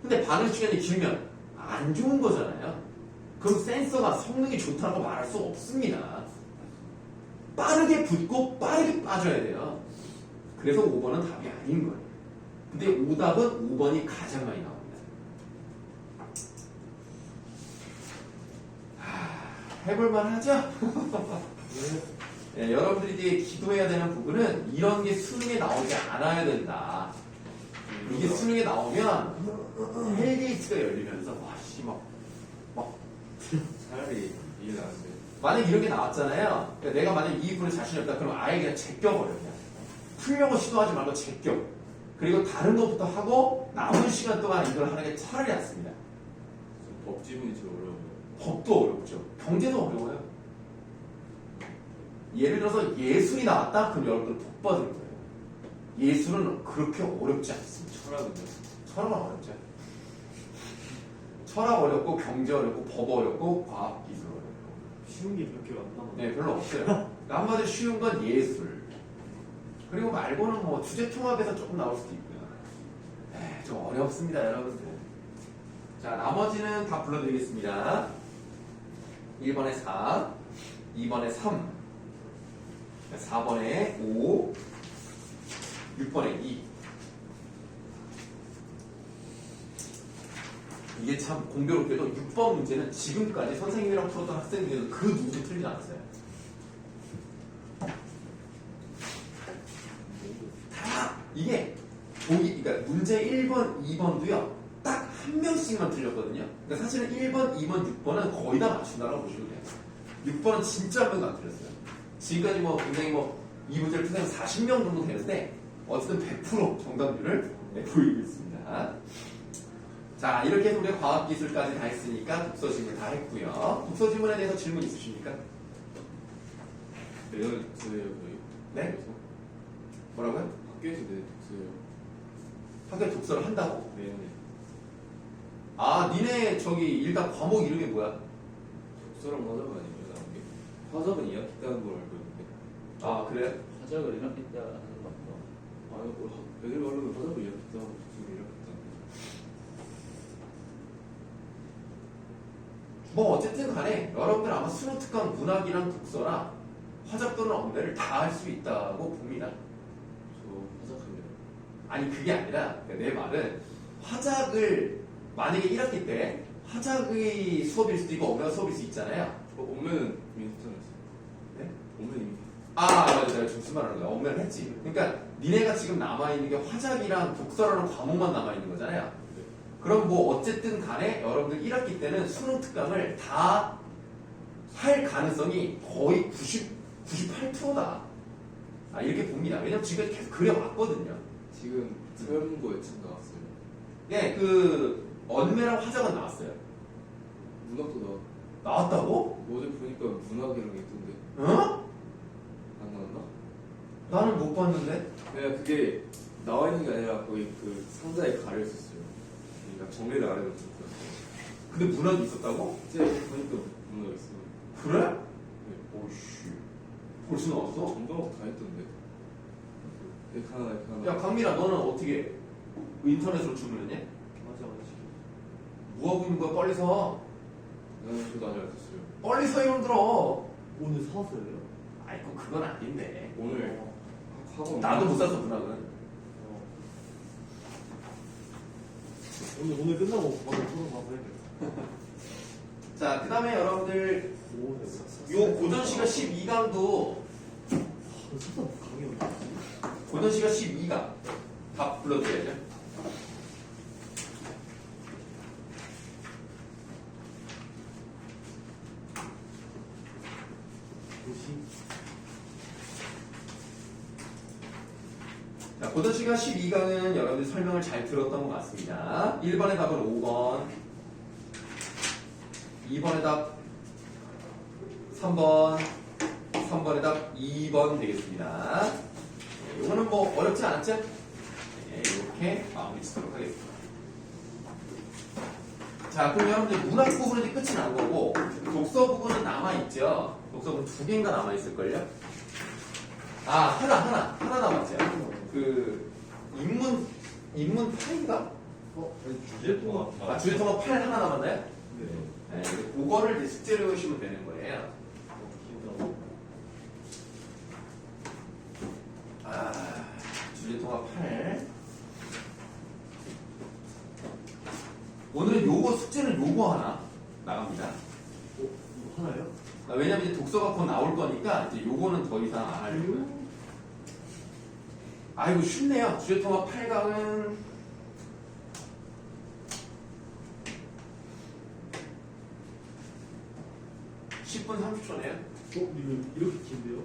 근데 반응 시간이 길면 안 좋은 거잖아요. 그럼 센서가 성능이 좋다고 말할 수 없습니다. 빠르게 붙고 빠르게 빠져야 돼요. 그래서 5번은 답이 아닌 거예요. 근데 오답은 5번이 가장 많이 나옵니다. 해볼만 하죠? 네, 여러분들이 이제 기도해야 되는 부분은 이런 게 수능에 나오지 않아야 된다. 이게 수능에 나오면 헬게이트가 열리면서 와씨 막 차라리 이게 나은데. 만약 이런 게 나왔잖아요. 그러니까 내가 만약 이 부분에 자신이 없다 그러면 아예 그냥 제껴버려. 그냥 풀려고 시도하지 말고 제껴. 그리고 다른 것부터 하고 남은 시간 동안 이걸 하는 게 차라리 낫습니다. 법 지문이 제일 어려워요. 법도 어렵죠. 경제도 어려워요. 예를 들어서 예술이 나왔다? 그럼 여러분들 복 받을 거예요. 예술은 그렇게 어렵지 않습니다. 철학은요? 철학은 어렵죠. 철학 어렵고 경제 어렵고 법 어렵고 과학 기술 어렵고 쉬운 게 그렇게 많나? 네 별로 없어요. 그러니까 한마디로 쉬운 건 예술 그리고 말고는 뭐 주제 통합에서 조금 나올 수도 있고요. 에이, 좀 어렵습니다 여러분들. 자 나머지는 다 불러드리겠습니다. 1번에 4 2번에 3 4번에 5 6번에 2 이게 참 공교롭게도 6번 문제는 지금까지 선생님이랑 풀었던 학생 중에서 그 누구도 틀리지 않았어요. 다 이게 보기 그러니까 문제 1번, 2번도요 딱 한 명씩만 틀렸거든요. 그러니까 사실은 1번, 2번, 6번은 거의 다 맞춘다라고 보시면 돼요. 6번은 진짜 한 명도 안 틀렸어요. 지금까지 뭐 굉장히 뭐 이 문제를 풀면 40명 정도 되는데 어쨌든 100% 정답률을 보이고 있습니다. 자 이렇게 해서 우리가 과학기술까지 다 했으니까 독서지문 다 했고요. 독서지문에 대해서 질문 있으십니까? 내년 독서예요 거의. 네? 그래서 뭐라고요? 학교에서 내 독서예요. 학교에 독서를 한다고? 내년에. 아 니네 저기 일단 과목 이름이 뭐야? 독서랑 화작 아니에요 나온 게? 화작은 2학기 때 하는 걸 알고 있는데. 아 그래? 화작을 이렇게 때 하는 거 같다. 아니 뭐 애들 말로는 화작을 2학기 때 하고 독서를 1학기 때 하고. 뭐 어쨌든 간에 여러분들 아마 수능 특강 문학이랑 독서랑 화작 또는 언어를 다 할 수 있다고 봅니다. 저 화작할래요. 아니 그게 아니라 그러니까 내 말은 화작을 만약에 1학기 때 화작의 수업일 수도 있고 언어 수업일 수 있잖아요. 오면은 이미 했잖아요. 네? 오면 이미. 아 맞아 내가 지금 무슨 말하는 거야. 언어를 했지. 그러니까 니네가 지금 남아있는 게 화작이랑 독서라는 과목만 남아있는 거잖아요. 그럼 뭐 어쨌든 간에 여러분들 1학기 때는 수능 특강을 다 할 가능성이 거의 98%다. 아, 이렇게 봅니다. 왜냐면 지금 계속 그려왔거든요. 지금 서영고에 참 나왔어요. 예, 그 언매랑 화작은 나왔어요. 문학도 나왔다고? 어제 보니까 문학이랑 있던데. 어? 안 나왔나? 나는 못 봤는데. 그냥 그게 나와 있는 게 아니라 거의 그 상자에 가려 있었어요. 그러니까 정리를 안 해놓았어요. 근데 문학이 있었다고? 이제 보니까 문학 있어요. 그래? 네. 오씨. 벌써 나왔어? 전과목 다 했던데. 이렇게 하나 이렇게 하나. 야 강민아 너는 어떻게 인터넷으로 주문했냐? 맞아. 뭐 하고 있는 거야? 빨리 서. 나는 저도 아직 안 썼어요. 빨리 서 이놈들아. 오늘 사서요? 아이고 그건 아닌데. 오늘 학원 나도 못 샀어 문학은. 오늘 끝나고 바로 토론 가서 해야겠다. 자, 그 다음에 여러분들 요 고전시가 12강도 사서 강의 어디 고전시가 12강 다 불러드려야죠. 자, 고전시가 12강은 여러분들 설명을 잘 들었던 것 같습니다. 1번의 답은 5번, 2번의 답 3번, 3번의 답 2번 되겠습니다. 네, 이거는 뭐 어렵지 않았죠? 네, 이렇게 마무리 짓도록 하겠습니다. 자, 그럼 여러분들 문학 부분은 이제 끝이 난 거고 독서 부분은 남아있죠? 독서 부분 2개인가 남아있을걸요? 아, 하나 남았죠? 그 인문 8인가? 주제 통합. 주제 통합 8 하나 남았나요? 네. 네, 그거를 이제 숙제로 하시면 되는 거예요. 아, 주제통합 8. 오늘은 요거 숙제는 요거 하나 나갑니다. 이거 하나요? 왜냐면 이제 독서가 곧 나올 거니까 이제 요거는 더 이상 안 하려고요. 아이고 쉽네요. 주제통합 8강은 (10분 30초네요) 이거 이렇게 긴데요?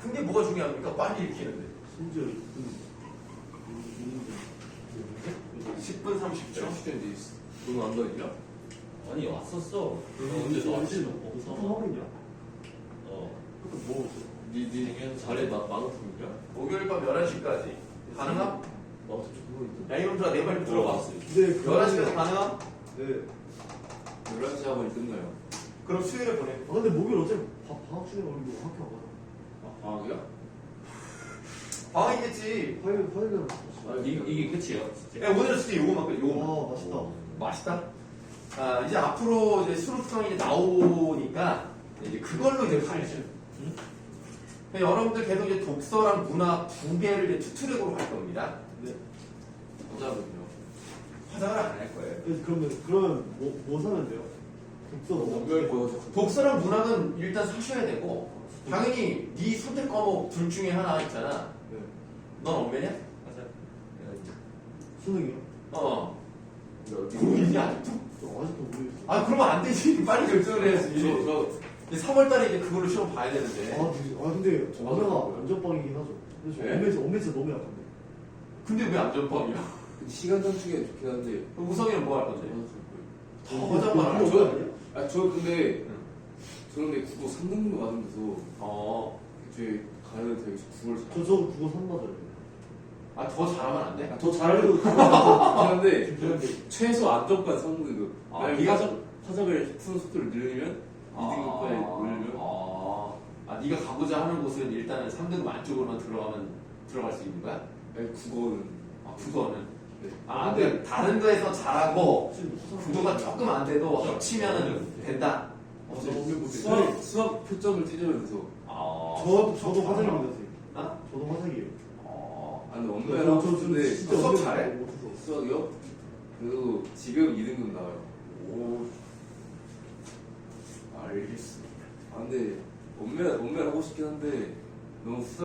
근데 뭐가 중요합니까? 빨리 읽히는데. 심지어 있는데 10분 30초. 시간인데 너는 안 더했냐? 아니 왔었어. 언제 나왔지? 사서 하고 있냐? 어. 뭐 니 잘해 마노톤이야? 목요일 밤 11시까지 가능함? 나도 그거 있던데. 야 이놈들아 내 말 들어봐. 네 11시까지 가능함? 네. 11시 학원이 끝나요. 그럼 수요일에 보내. 아 근데 목요일 어차피 방학 중에 우리 학교 안 가요. 방학이야? 방학이겠지. 화요일은 이게 끝이에요. 진짜. 야 오늘은 진짜 요거만 끝. 요거만. 와 맛있다. 맛있다. 아, 이제 앞으로 이제 수능특강이 이제 나오니까 이제 그걸로 이제 가야죠. 그러니까 여러분들 계속 이제 독서랑 문학 두 개를 이제 투트랙으로 갈 겁니다. 네. 여자분요. 화장을 안 할 거예요. 그러면 뭐 사면 돼요? 독서 너무 목요일 보여줘. 독서랑 문학은 일단 사셔야 되고 당연히 네 선택 과목 둘 중에 하나 있잖아. 네. 넌 엄매냐? 맞아. 수능이요? 어. 어디? 고민이 아직도? 아직도 모르겠어요. 아 그러면 안 되지. 빨리 결정을 해야지. 저 이제 3월달에 이제 그걸로 시험 봐야 되는데. 근데 저 엄마가 맞아요. 안전빵이긴 하죠. 근데 저 네? 엄매 진짜 너무 약한데. 근데 왜 안전법이야? 시간 단축이 좋긴 한데. 우성이는 뭐 할 건데? 다 어, 화장만 안 그거 할 아니야? 저 근데 응. 저는 근데 국어 3등급 맞은 데서 어. 이제 가야 되게 국어를 잘. 저 그거 3 맞아요. 아 더 잘하면 안 돼? 더 잘해도 좋긴 한데 최소 안정권 3등급. 아, 네가 화작을 푸는 속도를 늘리면 2등급까지 올리면. 네가 가고자 하는 곳은 일단은 3등급 안쪽으로만 들어갈 수 있는 거야? 아니 국어는. 국어는? 네. 근데 다른 거에서 잘하고 지금 국어가 조금 안 돼도 합치면은 된다. 수학 표점을 찢으면서. 저도 화장입니다, 선생님. 아? 저도 화장이에요. 아 근데 원래는 하고 싶은데 진짜 수학 원래 잘해? 못해서. 수학이요? 그래도 지금 2등급 나와요. 오. 알겠습니다. 아 근데 원래 하고 싶긴 한데 너무